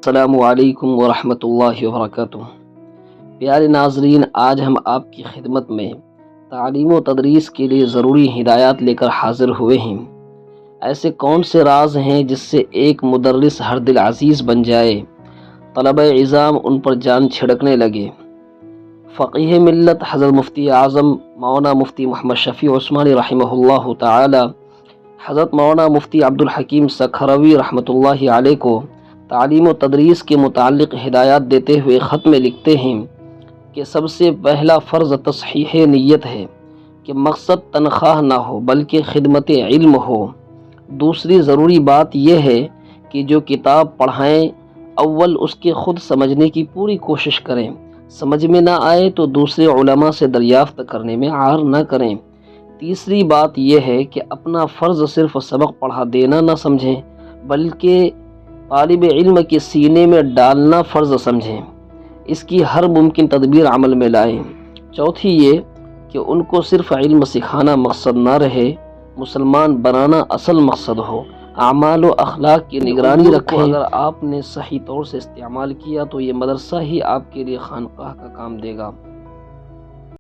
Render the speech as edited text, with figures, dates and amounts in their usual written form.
السلام علیکم ورحمۃ اللہ وبرکاتہ۔ پیارے ناظرین، آج ہم آپ کی خدمت میں تعلیم و تدریس کے لیے ضروری ہدایات لے کر حاضر ہوئے ہیں۔ ایسے کون سے راز ہیں جس سے ایک مدرس ہر دل عزیز بن جائے، طلبہ اعظام ان پر جان چھڑکنے لگے؟ فقیہ ملت حضرت مفتی اعظم مولانا مفتی محمد شفیع عثمانی رحمہ اللہ تعالی، حضرت مولانا مفتی عبدالحکیم سکھروی رحمۃ اللہ علیہ کو تعلیم و تدریس کے متعلق ہدایات دیتے ہوئے خط میں لکھتے ہیں کہ سب سے پہلا فرض تصحیح نیت ہے کہ مقصد تنخواہ نہ ہو بلکہ خدمت علم ہو۔ دوسری ضروری بات یہ ہے کہ جو کتاب پڑھائیں اول اس کے خود سمجھنے کی پوری کوشش کریں، سمجھ میں نہ آئے تو دوسرے علماء سے دریافت کرنے میں عار نہ کریں۔ تیسری بات یہ ہے کہ اپنا فرض صرف سبق پڑھا دینا نہ سمجھیں بلکہ طالب علم کے سینے میں ڈالنا فرض سمجھیں، اس کی ہر ممکن تدبیر عمل میں لائیں۔ چوتھی یہ کہ ان کو صرف علم سکھانا مقصد نہ رہے، مسلمان بنانا اصل مقصد ہو۔ اعمال و اخلاق کی نگرانی رکھیں۔ اگر آپ نے صحیح طور سے استعمال کیا تو یہ مدرسہ ہی آپ کے لیے خانقاہ کا کام دے گا۔